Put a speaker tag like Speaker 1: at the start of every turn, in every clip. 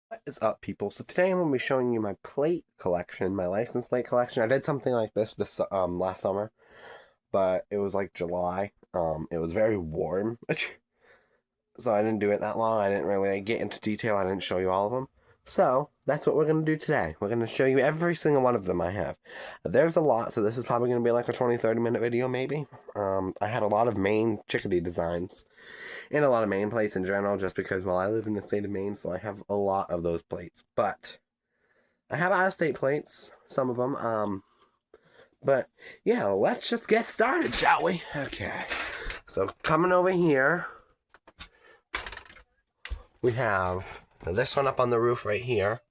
Speaker 1: What is up, people? So today I'm going to be showing you my plate collection, my license plate collection. I did something like this last summer, but it was like July. It was very warm, so I didn't do it that long. I didn't really get into detail. I didn't show you all of them. So that's what we're going to do today. We're going to show you every single one of them I have. There's a lot, so this is probably going to be like a 20-30 minute video maybe. I had a lot of Maine chickadee designs and a lot of Maine plates in general, just because, well, I live in the state of Maine, so I have a lot of those plates. But I have out of state plates, some of them. But yeah, let's just get started, shall we? Okay. So coming over here, we have this one up on the roof right here.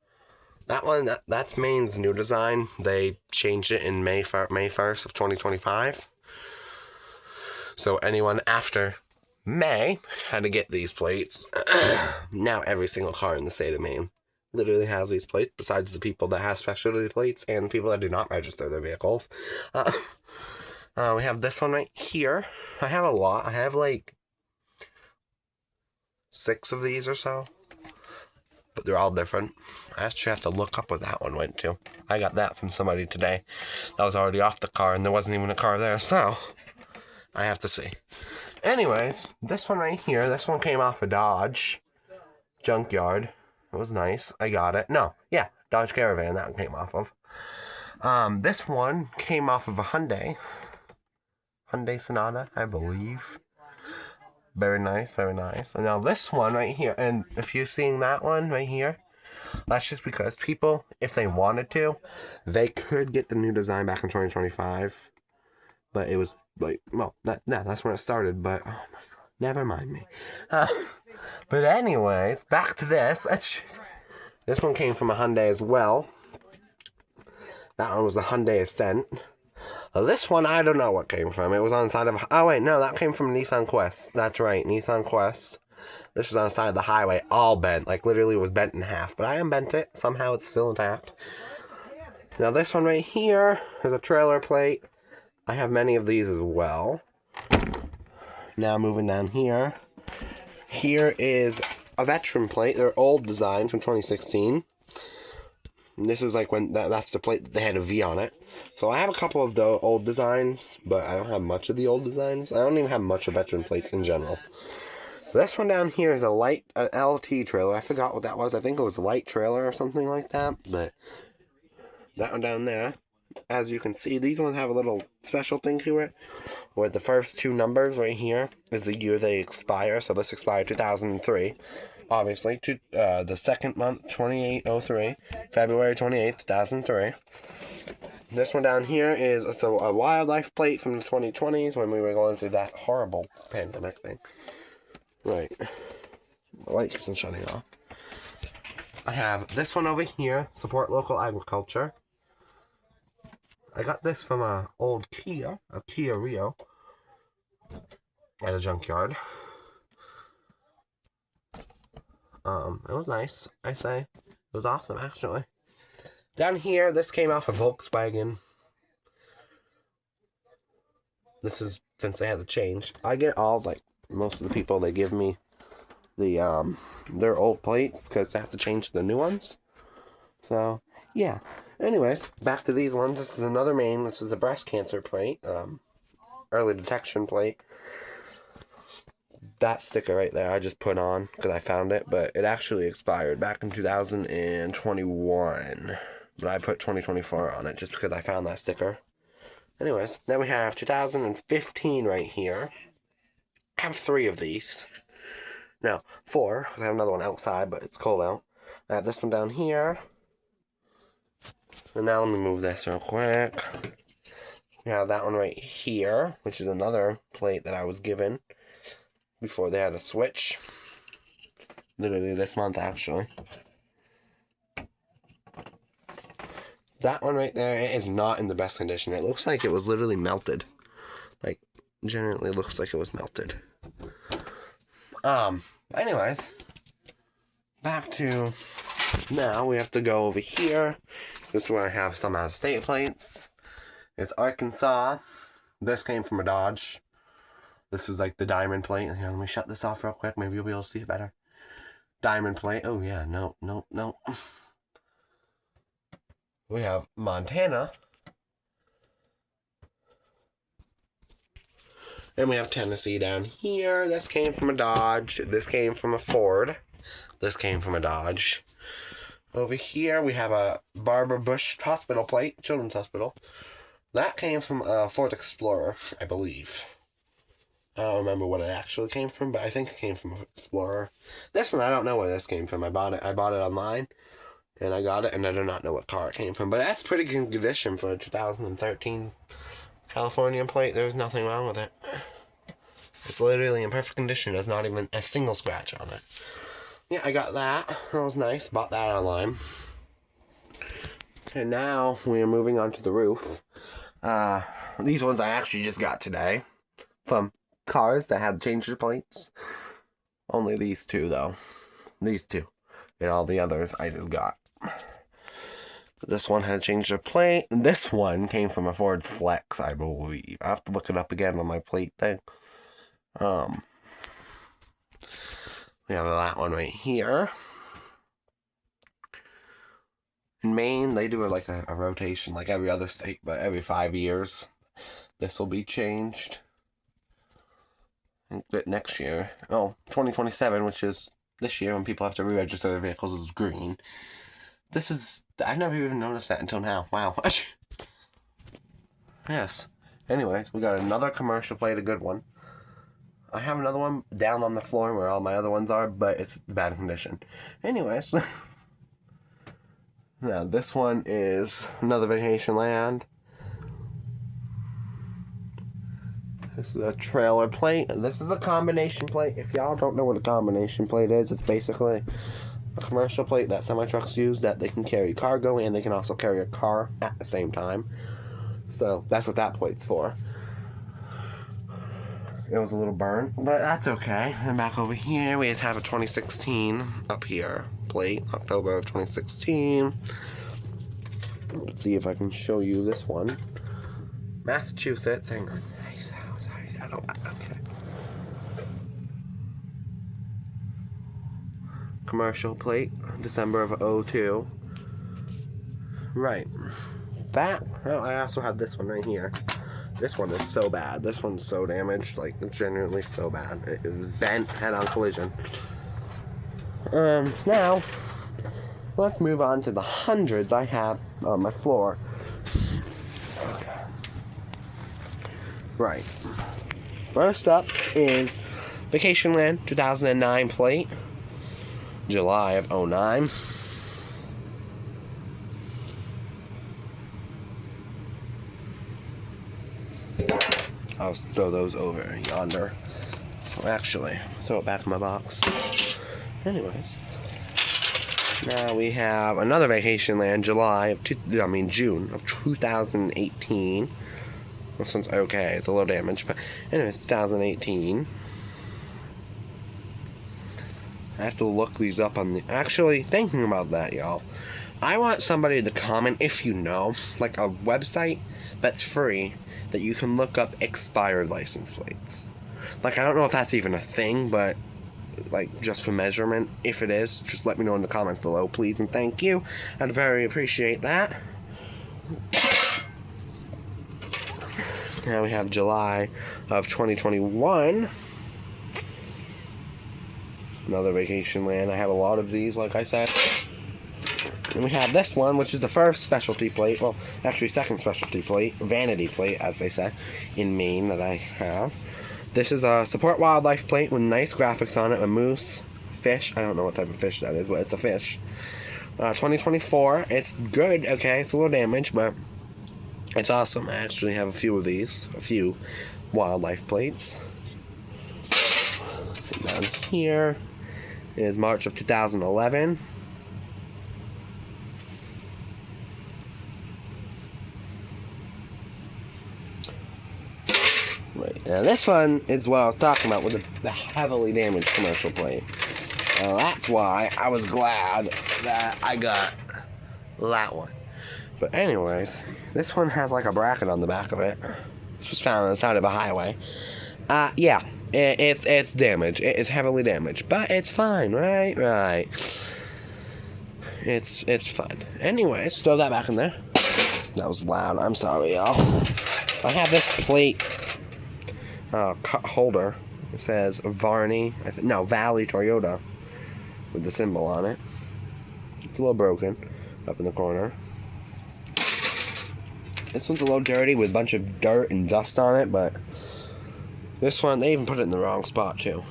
Speaker 1: That one, that's Maine's new design. They changed it in May 1st of 2025. So anyone after May had to get these plates. Now every single car in the state of Maine literally has these plates, besides the people that have specialty plates and people that do not register their vehicles. We have this one right here. I have a lot. I have like 6 of these or so, but they're all different. I actually have to look up where that one went to. I got that from somebody today. That was already off the car, and there wasn't even a car there, so I have to see. Anyways, this one right here, this one came off a Dodge junkyard. It was nice. I got it. No, yeah, Dodge Caravan that one came off of. This one came off of a Hyundai Sonata, I believe. Very nice, very nice. And now this one right here, and if you're seeing that one right here, that's just because people, if they wanted to, they could get the new design back in 2025. But it was like, well, that's when it started, but oh my god, never mind me. But anyways, back to this. This one came from a Hyundai as well. That one was a Hyundai Ascent. This one, I don't know what came from. It was on the side of... Oh, wait, no, that came from Nissan Quest. That's right, Nissan Quest. This was on the side of the highway, all bent. Like, literally was bent in half. But I unbent it. Somehow it's still intact. Now, this one right here is a trailer plate. I have many of these as well. Now, moving down here. Here is a veteran plate. They're old designs from 2016. And this is like when that's the plate that they had a V on it. So I have a couple of the old designs, but I don't have much of the old designs. I don't even have much of veteran plates in general. This one down here is an LT trailer. I forgot what that was. I think it was a light trailer or something like that. But that one down there, as you can see, these ones have a little special thing to it, where the first 2 numbers right here is the year they expire. So this expired 2003. Obviously, to the second month, 2803, February 28th, 2003. This one down here is a wildlife plate from the 2020s when we were going through that horrible pandemic thing. Right. The light keeps on shutting off. I have this one over here, support local agriculture. I got this from a Kia Rio, at a junkyard. It was nice, I say. It was awesome, actually. Down here, this came off a Volkswagen. This is since they had the change. I get all, like, most of the people, they give me the, their old plates, because they have to change the new ones. So, yeah. Anyways, back to these ones. This is another Maine. This is a breast cancer plate, early detection plate. That sticker right there I just put on because I found it, but it actually expired back in 2021. But I put 2024 on it just because I found that sticker. Anyways, then we have 2015 right here. I have 3 of these. No, 4. I have another one outside, but it's cold out. I have this one down here. And now let me move this real quick. We have that one right here, which is another plate that I was given before they had a switch. Literally this month, actually. That one right there is not in the best condition. It looks like it was literally melted. Like, generally looks like it was melted. Anyways, back to now. We have to go over here. This is where I have some out-of-state plates. It's Arkansas. This came from a Dodge. This is like the diamond plate. Here, let me shut this off real quick. Maybe you'll be able to see it better. Diamond plate. Oh, yeah. No, no, no. We have Montana. And we have Tennessee down here. This came from a Dodge. This came from a Ford. This came from a Dodge. Over here, we have a Barbara Bush hospital plate, Children's Hospital. That came from a Ford Explorer, I believe. I don't remember what it actually came from, but I think it came from an Explorer. This one, I don't know where this came from. I bought it online, and I got it, and I do not know what car it came from. But that's pretty good condition for a 2013 California plate. There's nothing wrong with it. It's literally in perfect condition. There's not even a single scratch on it. Yeah, I got that. That was nice. Bought that online. And now we are moving on to the roof. These ones I actually just got today from cars that had changed their plates. Only these two, though. These two. And all the others I just got. This one had changed their plate. And this one came from a Ford Flex, I believe. I have to look it up again on my plate thing. We have that one right here. In Maine, they do like a rotation, like every other state, but every 5 years, this will be changed. But next year, 2027, which is this year when people have to re-register their vehicles, is green. This is, I never even noticed that until now. Wow. Yes. Anyways, we got another commercial plate, a good one. I have another one down on the floor where all my other ones are, but it's bad condition. Anyways. Now, this one is another Vacation Land. This is a trailer plate, and this is a combination plate. If y'all don't know what a combination plate is, it's basically a commercial plate that semi-trucks use that they can carry cargo and they can also carry a car at the same time. So, that's what that plate's for. It was a little burnt, but that's okay. And back over here, we just have a 2016 up here plate, October of 2016. Let's see if I can show you this one. Massachusetts. Hang on. I don't. Okay. Commercial plate, December of 2002. Right. That. Well, I also have this one right here. This one is so bad. This one's so damaged. Like, genuinely so bad. It was bent head-on collision. Now, let's move on to the hundreds I have on my floor. Right. First up is Vacation Land 2009 plate. July of 2009. I'll throw those over yonder. Actually, throw it back in my box. Anyways. Now we have another Vacation Land, June of 2018. This one's okay, it's a little damaged, but anyways, 2018. I have to look these up on the... Actually, thinking about that, y'all. I want somebody to comment, if you know, like a website that's free that you can look up expired license plates. Like, I don't know if that's even a thing, but like, just for measurement, if it is, just let me know in the comments below, please, and thank you. I'd very appreciate that. Now we have July of 2021. Another Vacation Land. I have a lot of these, like I said. And we have this one, which is the first specialty plate. Well, actually, second specialty plate. Vanity plate, as they say, in Maine that I have. This is a Support Wildlife plate with nice graphics on it. A moose, fish. I don't know what type of fish that is, but it's a fish. 2024. It's good, okay? It's a little damaged, but it's awesome. I actually have a few of these. A few wildlife plates. So down here is March of 2011. Now this one is what I was talking about with the heavily damaged commercial plate. That's why I was glad that I got that one. But anyways, this one has like a bracket on the back of it. This was found on the side of a highway. Yeah, It's damaged. It is heavily damaged, but it's fine, right? Right. It's fine. Anyways, throw that back in there. That was loud. I'm sorry, y'all. I have this plate cup holder. It says Valley Toyota with the symbol on it. It's a little broken up in the corner. This one's a little dirty with a bunch of dirt and dust on it, but this one, they even put it in the wrong spot too.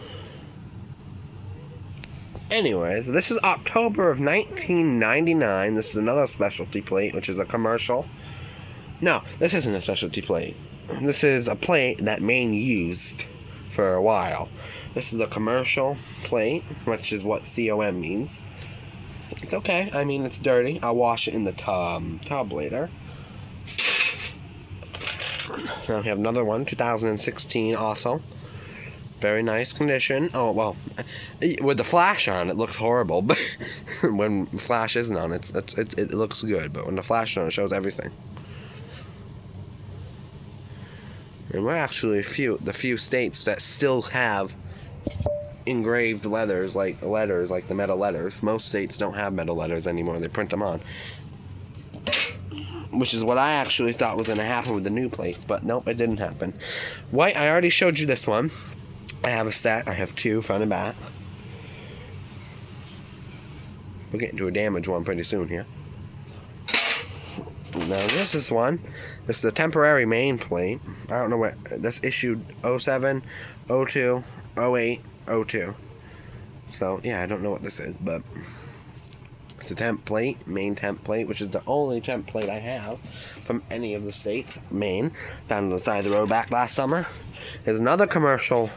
Speaker 1: Anyways, this is October of 1999. This is another specialty plate, which is a commercial. No, this isn't a specialty plate. This is a plate that Maine used for a while. This is a commercial plate, which is what COM means. It's okay. I mean, it's dirty. I'll wash it in the tub later. Now we have another one, 2016 also. Very nice condition. Oh, well, with the flash on, it looks horrible. But when the flash isn't on, it looks good. But when the flash is on, it shows everything. And we're actually the few states that still have engraved letters like the metal letters. Most states don't have metal letters anymore. They print them on. Which is what I actually thought was going to happen with the new plates, but nope, it didn't happen. White, I already showed you this one. I have a set. I have two, front and back. We'll get into a damaged one pretty soon here. Now, this is one. This is a temporary main plate. I don't know what... This issued 07, 02, 08, 02. So, yeah, I don't know what this is, but... It's a temp plate, Maine temp plate, which is the only temp plate I have from any of the states. Maine, found on the side of the road back last summer. There's another commercial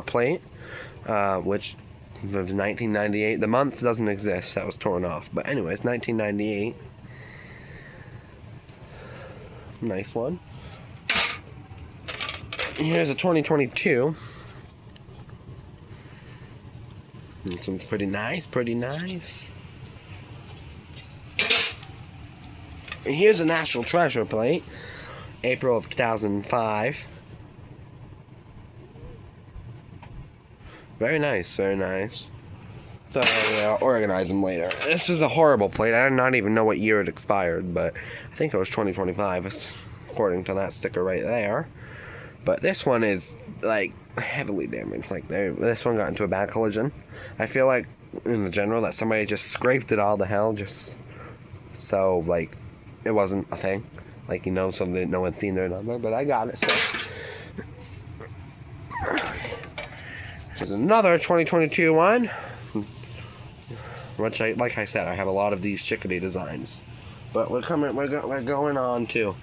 Speaker 1: plate, which was 1998. The month doesn't exist, that was torn off. But anyways, 1998. Nice one. Here's a 2022. This one's pretty nice, pretty nice. And here's a National Treasure plate, April of 2005. Very nice, very nice. So I'll organize them later. This is a horrible plate. I do not even know what year it expired, but I think it was 2025, according to that sticker right there. But this one is like heavily damaged. Like this one got into a bad collision. I feel like in the general that somebody just scraped it all to hell, just so like. It wasn't a thing, like, you know, something that no one's seen their number, but I got it, so. There's another 2022 one, which, like I said, I have a lot of these chickadee designs, but we're going on to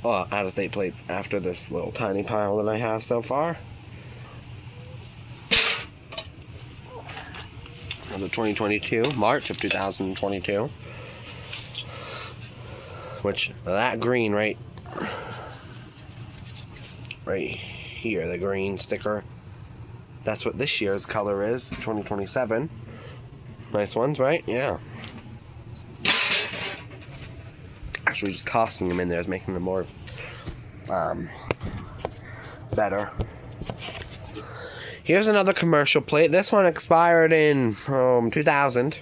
Speaker 1: out-of-state plates after this little tiny pile that I have so far. The 2022, March of 2022. Which, that green right here, the green sticker, that's what this year's color is, 2027. Nice ones, right? Yeah. Actually, just tossing them in there is making them more, better. Here's another commercial plate. This one expired in, 2000.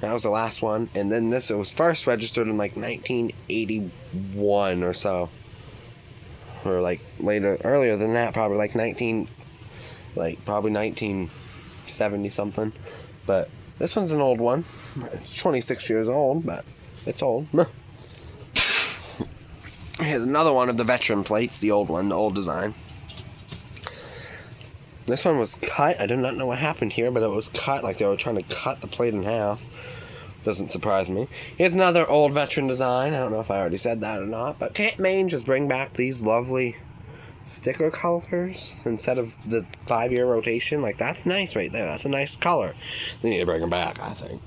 Speaker 1: That was the last one, and then it was first registered in like 1981 or so, or like earlier than that, probably like probably 1970 something. But this one's an old one. It's 26 years old, but it's old. Here's another one of the veteran plates, the old one, the old design. This one was cut. I do not know what happened here, but it was cut like they were trying to cut the plate in half. Doesn't surprise me. Here's another old veteran design. I don't know if I already said that or not, but can't Maine just bring back these lovely sticker colors instead of the 5-year rotation? Like, that's nice right there. That's a nice color. They need to bring them back, I think.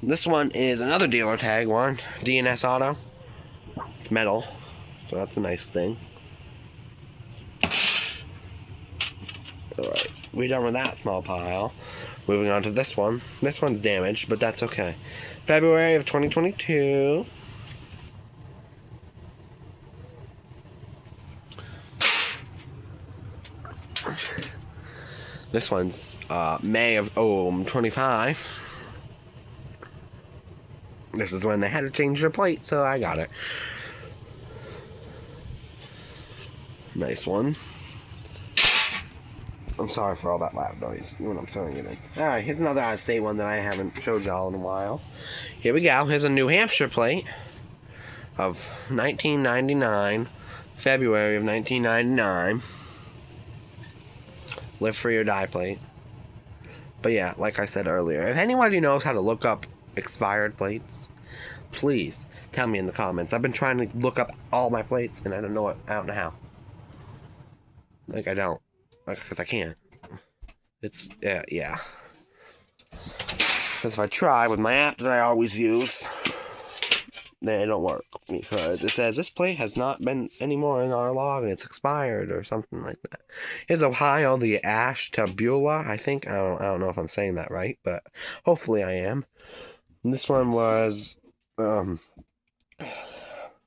Speaker 1: This one is another dealer tag one. D&S Auto. It's metal, so that's a nice thing. Alright, we're done with that small pile. Moving on to this one. This one's damaged, but that's okay. February of 2022. This one's May of 25. This is when they had to change their plate, so I got it. Nice one. I'm sorry for all that loud noise when I'm throwing it in. Alright, here's another out-of-state one that I haven't showed y'all in a while. Here we go. Here's a New Hampshire plate of 1999, February of 1999. Live Free or Die plate. But yeah, like I said earlier, if anybody knows how to look up expired plates, please tell me in the comments. I've been trying to look up all my plates and I don't know how. Like, I don't. Like, because I can't. It's, yeah. Because if I try with my app that I always use, then it don't work. Because it says this plate has not been anymore in our log and it's expired or something like that. Here's Ohio, the Ashtabula, I think. I don't know if I'm saying that right, but hopefully I am. And this one was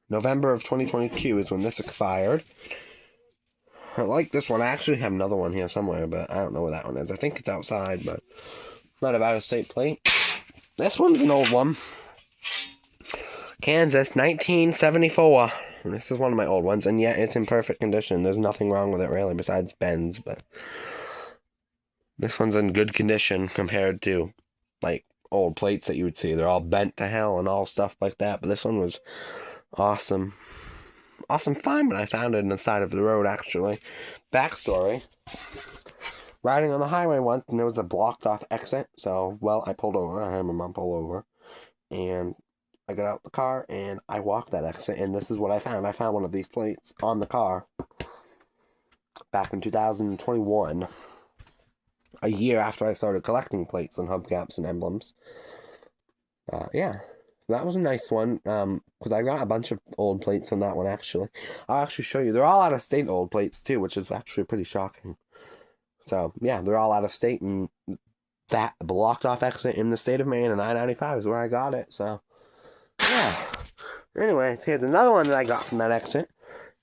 Speaker 1: November of 2022 is when this expired. I like this one. I actually have another one here somewhere, but I don't know where that one is. I think it's outside, but not a out-of-state plate. This one's an old one. Kansas, 1974. And this is one of my old ones, and yet it's in perfect condition. There's nothing wrong with it, really, besides bends, but this one's in good condition compared to, like, old plates that you would see. They're all bent to hell and all stuff like that, but this one was awesome. Awesome find when I found it in the side of the road, actually. Backstory. Riding on the highway once, and there was a blocked off exit, so, well, I pulled over. I had my mom pull over, and I got out the car, and I walked that exit, and this is what I found. I found one of these plates on the car back in 2021, a year after I started collecting plates and hubcaps and emblems. Yeah. That was a nice one, because I got a bunch of old plates on that one, actually. I'll actually show you. They're all out-of-state old plates, too, which is actually pretty shocking. So, yeah, they're all out-of-state, and that blocked-off exit in the state of Maine, and I-95 is where I got it, so, yeah. Anyways, here's another one that I got from that exit,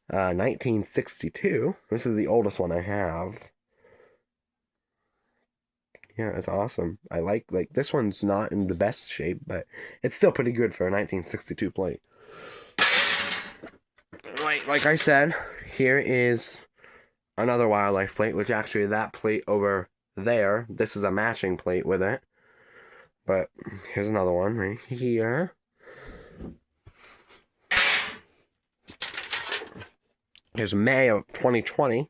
Speaker 1: 1962. This is the oldest one I have. Yeah, it's awesome. I like this one's not in the best shape, but it's still pretty good for a 1962 plate. Like I said, here is another wildlife plate, which actually that plate over there, this is a matching plate with it. But here's another one right here. Here's May of 2020.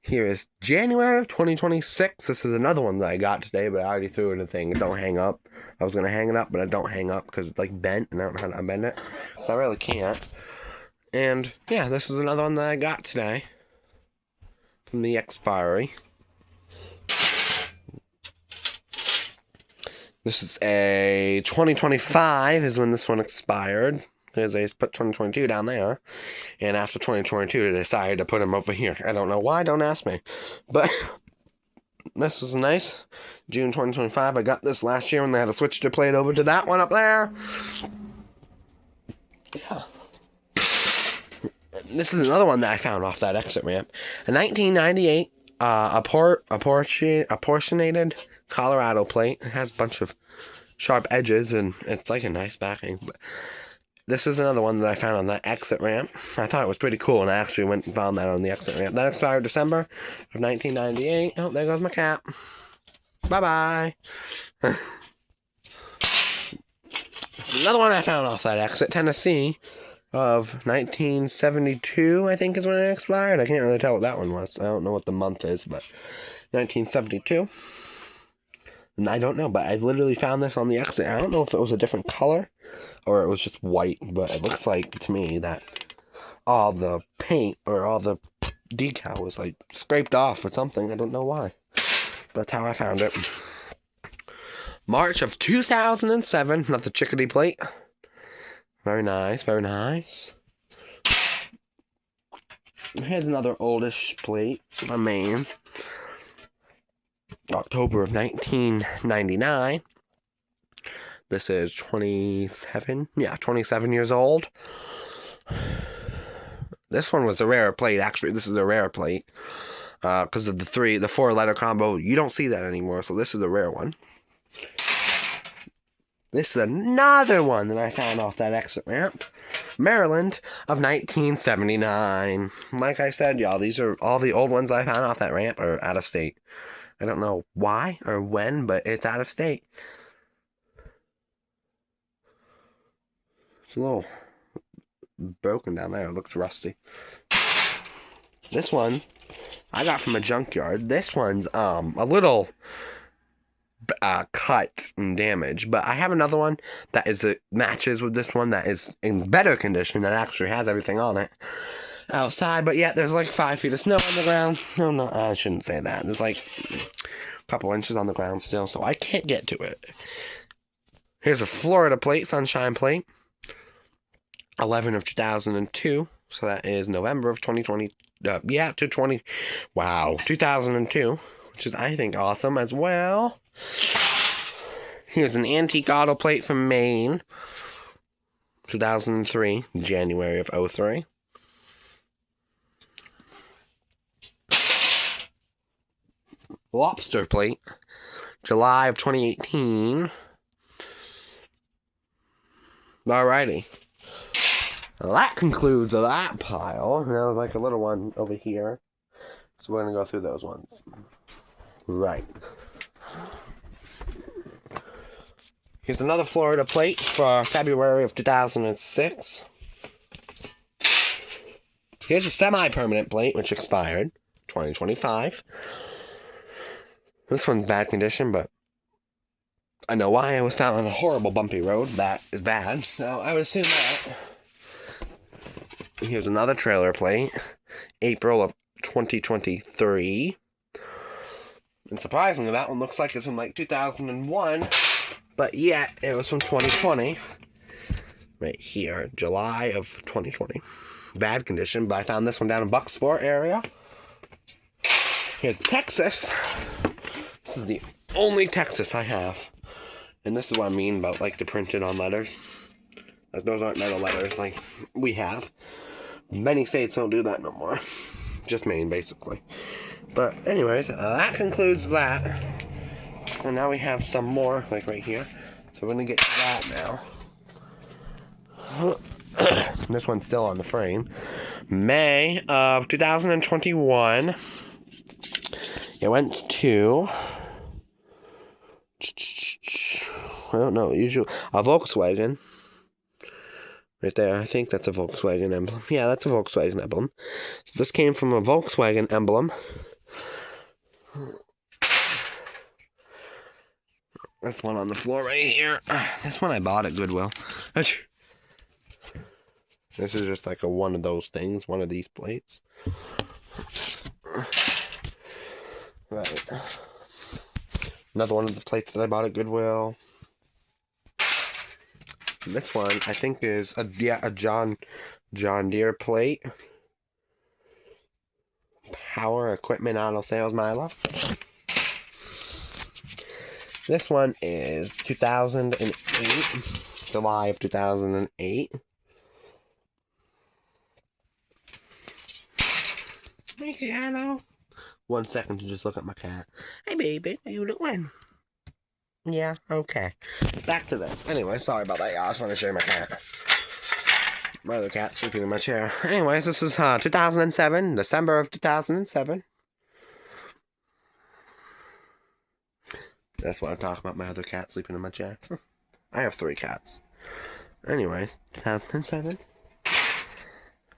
Speaker 1: Here is January of 2026. This is another one that I got today, but I already threw it in a thing. Don't hang up. I was going to hang it up, but I don't hang up because it's like bent and I don't know how to unbend it. So I really can't. And yeah, this is another one that I got today from the expiry. This is a 2025 is when this one expired. Because they put 2022 down there. And after 2022, they decided to put them over here. I don't know why, don't ask me. But this is nice. June 2025. I got this last year when they had to switch the plate over to that one up there. Yeah. This is another one that I found off that exit ramp. A 1998 apportionated Colorado plate. It has a bunch of sharp edges and it's like a nice backing. But this is another one that I found on that exit ramp. I thought it was pretty cool, and I actually went and found that on the exit ramp. That expired December of 1998. Oh, there goes my cap. Bye-bye. Another one I found off that exit, Tennessee, of 1972, I think is when it expired. I can't really tell what that one was. I don't know what the month is, but 1972. And I don't know, but I literally found this on the exit. I don't know if it was a different color or it was just white, but it looks like to me that all the paint or all the decal was like scraped off or something. I don't know why. But that's how I found it. March of 2007, not the chickadee plate. Very nice, very nice. Here's another oldish plate, a Maine. October of 1999. This is 27. Yeah, 27 years old. This one was a rare plate, actually. This is a rare plate. Because of the 4-letter combo. You don't see that anymore, so this is a rare one. This is another one that I found off that exit ramp. Maryland of 1979. Like I said, y'all, these are all the old ones I found off that ramp are out of state. I don't know why or when, but it's out of state. It's a little broken down there. It looks rusty. This one I got from a junkyard. This one's a little cut and damaged, but I have another one that matches with this one that is in better condition, that actually has everything on it outside, but yet there's like 5 feet of snow on the ground. No, I shouldn't say that. There's like a couple inches on the ground still, so I can't get to it. Here's a Florida plate, Sunshine plate, 11 of 2002, so that is November of 2020. 2002, which is, I think, awesome as well. Here's an antique auto plate from Maine, 2003, January of 03. Lobster plate, July of 2018. Alrighty. Well, that concludes that pile. Now there's like a little one over here. So we're going to go through those ones. Right. Here's another Florida plate for February of 2006. Here's a semi-permanent plate, which expired 2025. This one's bad condition, but I know why. I was found on a horrible bumpy road. That is bad, so I would assume that. Here's another trailer plate, April of 2023. And surprisingly, that one looks like it's from like 2001, but yet it was from 2020. Right here, July of 2020. Bad condition, but I found this one down in Bucksport area. Here's Texas. This is the only Texas I have. And this is what I mean about like the printed on letters. Those aren't metal letters like we have. Many states don't do that no more. Just Maine, basically. But anyways, that concludes that. And now we have some more, like right here. So we're going to get to that now. This one's still on the frame. May of 2021. It went to... I don't know, usually a Volkswagen. Right there, I think that's a Volkswagen emblem. Yeah, that's a Volkswagen emblem. So this came from a Volkswagen emblem. This one on the floor right here. This one I bought at Goodwill. This is just like one of those things, one of these plates. Right. Another one of the plates that I bought at Goodwill. This one, I think, is a John Deere plate. Power Equipment Auto Sales Milo. This one is 2008. July of 2008. Hey, Shadow. 1 second to just look at my cat. Hey, baby. How you doing? Yeah, okay. Back to this. Anyway, sorry about that, y'all. I just want to show you my cat. My other cat's sleeping in my chair. Anyways, this is 2007, December of 2007. That's what I'm talking about, my other cat sleeping in my chair. I have 3 cats. Anyways, 2007.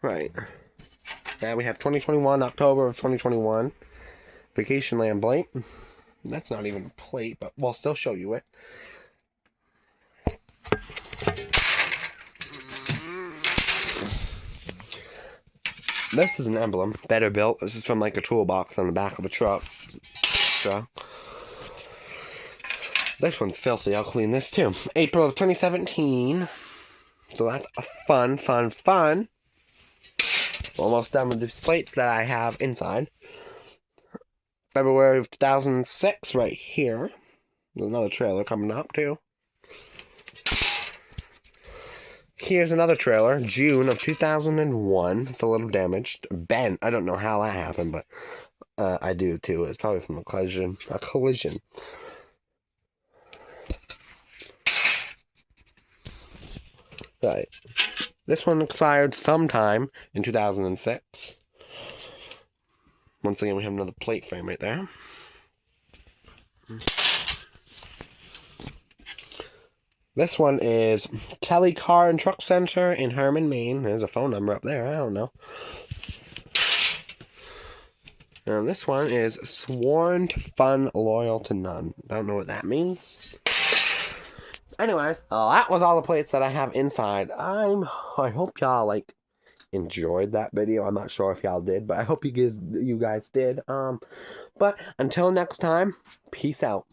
Speaker 1: Right. Now we have 2021, October of 2021. Vacation Land plate. That's not even a plate, but we'll still show you it. This is an emblem, better built. This is from like a toolbox on the back of a truck. So, this one's filthy. I'll clean this too. April of 2017. So that's a fun. Almost done with these plates that I have inside. February of 2006 right here. There's another trailer coming up too. Here's another trailer, June of 2001. It's a little damaged, bent. I don't know how that happened, but I do too. It's probably from a collision. Right. This one expired sometime in 2006. Once again, we have another plate frame right there. This one is Kelly Car and Truck Center in Herman, Maine. There's a phone number up there. I don't know. And this one is Sworn to Fun, Loyal to None. Don't know what that means. Anyways, that was all the plates that I have inside. I hope y'all enjoyed that video. I'm not sure if y'all did, but I hope you guys did. But until next time, peace out.